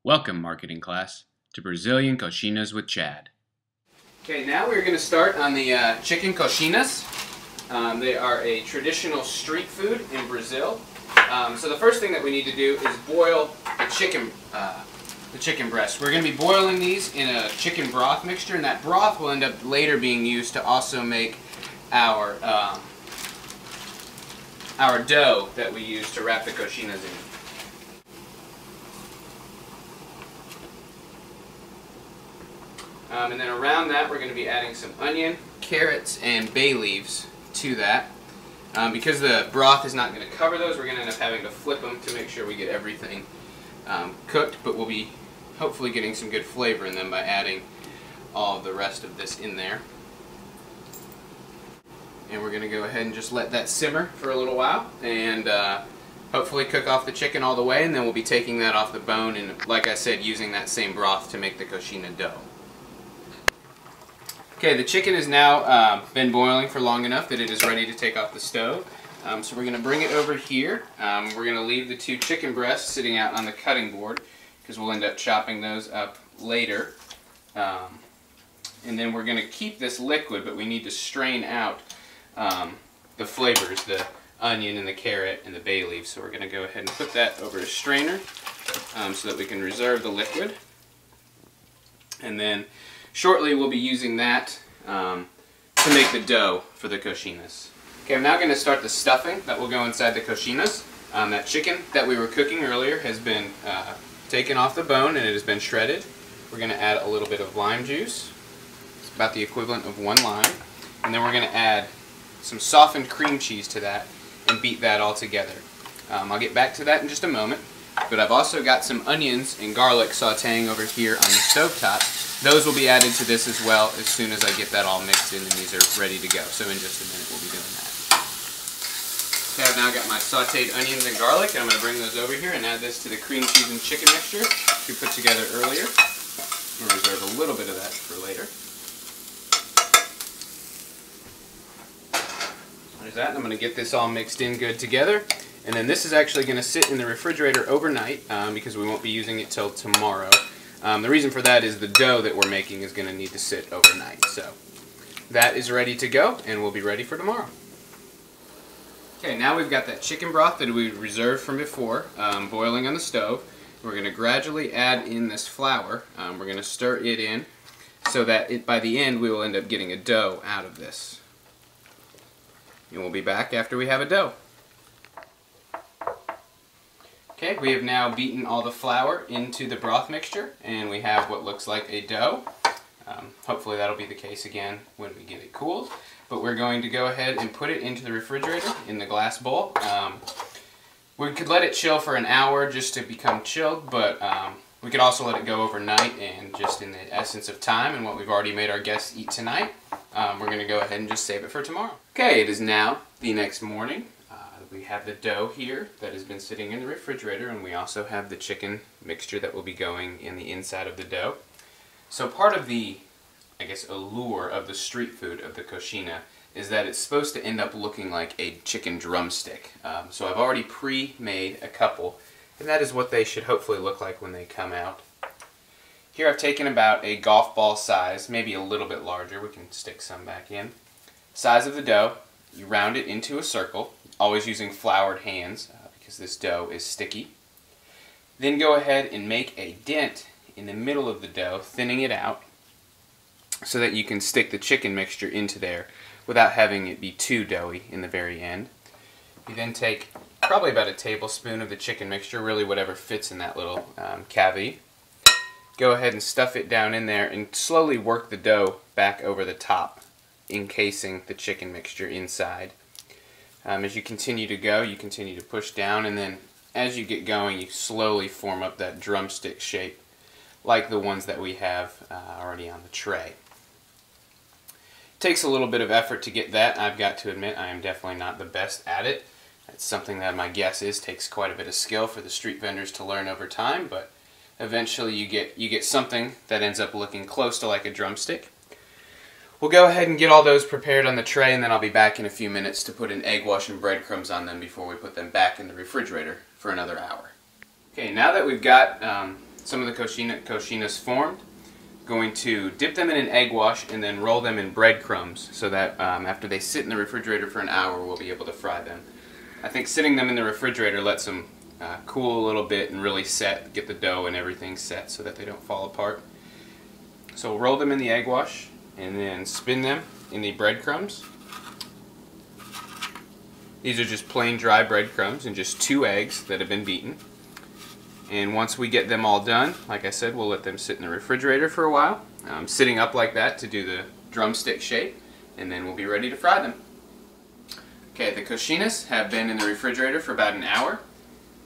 Welcome, marketing class, to Brazilian Coxinhas with Chad. Okay, now we're going to start on the chicken coxinhas. They are a traditional street food in Brazil. So the first thing that we need to do is boil the chicken breast. We're going to be boiling these in a chicken broth mixture, and that broth will end up later being used to also make our dough that we use to wrap the coxinhas in. And then around that we're going to be adding some onion, carrots, and bay leaves to that. Because the broth is not going to cover those, we're going to end up having to flip them to make sure we get everything cooked, but we'll be hopefully getting some good flavor in them by adding all of the rest of this in there. And we're going to go ahead and just let that simmer for a little while and hopefully cook off the chicken all the way, and then we'll be taking that off the bone and, like I said, using that same broth to make the coxinha dough. Okay, the chicken has now been boiling for long enough that it is ready to take off the stove. So we're going to bring it over here. We're going to leave the two chicken breasts sitting out on the cutting board because we'll end up chopping those up later. And then we're going to keep this liquid, but we need to strain out the flavors, the onion and the carrot and the bay leaf. So we're going to go ahead and put that over a strainer so that we can reserve the liquid. And then shortly we'll be using that to make the dough for the coxinhas. Okay, I'm now going to start the stuffing that will go inside the coxinhas. That chicken that we were cooking earlier has been taken off the bone and it has been shredded. We're going to add a little bit of lime juice. It's about the equivalent of 1 lime. And then we're going to add some softened cream cheese to that and beat that all together. I'll get back to that in just a moment. But I've also got some onions and garlic sauteing over here on the stovetop. Those will be added to this as well as soon as I get that all mixed in and these are ready to go. So in just a minute we'll be doing that. Okay, I've now got my sauteed onions and garlic, and I'm going to bring those over here and add this to the cream cheese and chicken mixture we put together earlier. We'll reserve a little bit of that for later. There's that, and I'm going to get this all mixed in good together. And then this is actually going to sit in the refrigerator overnight because we won't be using it till tomorrow. The reason for that is the dough that we're making is going to need to sit overnight. So that is ready to go and we'll be ready for tomorrow. Okay, now we've got that chicken broth that we reserved from before boiling on the stove. We're going to gradually add in this flour. We're going to stir it in so that by the end we will end up getting a dough out of this. And we'll be back after we have a dough. Okay, we have now beaten all the flour into the broth mixture and we have what looks like a dough. Hopefully that'll be the case again when we get it cooled. But we're going to go ahead and put it into the refrigerator in the glass bowl. We could let it chill for an hour just to become chilled, but we could also let it go overnight, and just in the essence of time and what we've already made our guests eat tonight, we're going to go ahead and just save it for tomorrow. Okay, it is now the next morning. We have the dough here that has been sitting in the refrigerator, and we also have the chicken mixture that will be going in the inside of the dough. So part of the, I guess, allure of the street food of the coxinha is that it's supposed to end up looking like a chicken drumstick. So I've already pre-made a couple, and that is what they should hopefully look like when they come out. Here I've taken about a golf ball size, maybe a little bit larger, we can stick some back in, size of the dough. You round it into a circle, always using floured hands because this dough is sticky. Then go ahead and make a dent in the middle of the dough, thinning it out so that you can stick the chicken mixture into there without having it be too doughy in the very end. You then take probably about a tablespoon of the chicken mixture, really whatever fits in that little cavity. Go ahead and stuff it down in there and slowly work the dough back over the top, encasing the chicken mixture inside. As you continue to go, you continue to push down, and then as you get going, you slowly form up that drumstick shape like the ones that we have already on the tray. It takes a little bit of effort to get that. I've got to admit I am definitely not the best at it. It's something that my guess is takes quite a bit of skill for the street vendors to learn over time, but eventually you get something that ends up looking close to like a drumstick. We'll go ahead and get all those prepared on the tray, and then I'll be back in a few minutes to put an egg wash and breadcrumbs on them before we put them back in the refrigerator for another hour. Okay, now that we've got some of the coxinhas formed. Going to dip them in an egg wash and then roll them in breadcrumbs so that after they sit in the refrigerator for an hour, we'll be able to fry them. I think sitting them in the refrigerator lets them cool a little bit and really set, get the dough and everything set so that they don't fall apart. So we'll roll them in the egg wash and then spin them in the breadcrumbs. These are just plain dry breadcrumbs and just 2 eggs that have been beaten. And once we get them all done, like I said, we'll let them sit in the refrigerator for a while, sitting up like that to do the drumstick shape, and then we'll be ready to fry them. Okay, the coxinhas have been in the refrigerator for about an hour,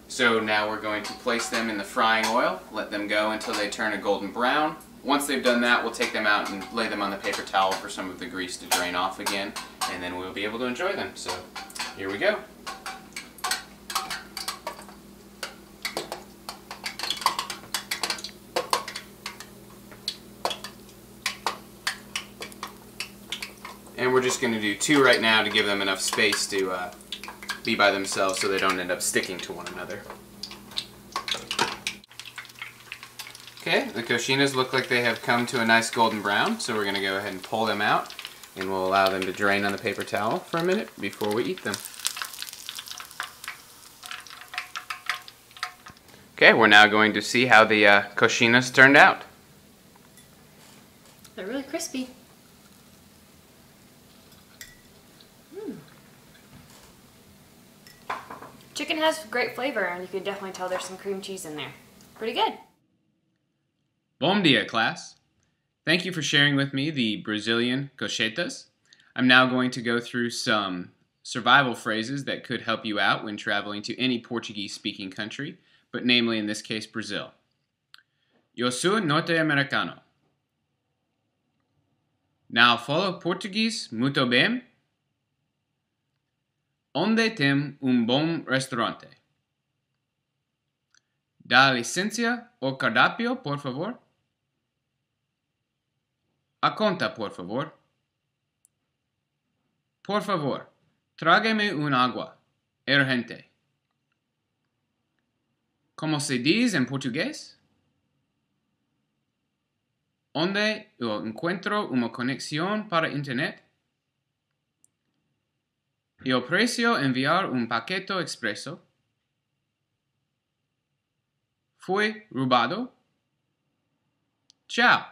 so now we're going to place them in the frying oil, let them go until they turn a golden brown. Once they've done that, we'll take them out and lay them on the paper towel for some of the grease to drain off again, and then we'll be able to enjoy them. So here we go. And we're just going to do 2 right now to give them enough space to be by themselves so they don't end up sticking to one another. Okay, the coxinhas look like they have come to a nice golden brown, so we're going to go ahead and pull them out, and we'll allow them to drain on the paper towel for a minute before we eat them. Okay, we're now going to see how the coxinhas turned out. They're really crispy. Chicken has great flavor, and you can definitely tell there's some cream cheese in there. Pretty good. Bom dia, class. Thank you for sharing with me the Brazilian coxetas. I'm now going to go through some survival phrases that could help you out when traveling to any Portuguese-speaking country, but namely in this case Brazil. Eu sou norte-americano. Não falo português muito bem. Onde tem bom restaurante? Dá licença o cardápio, por favor. A conta, por favor. Por favor, trágame água. Urgente. Como se diz em português? Onde eu encuentro uma conexão para internet? Eu preciso enviar paquete expresso. Foi roubado. Tchau.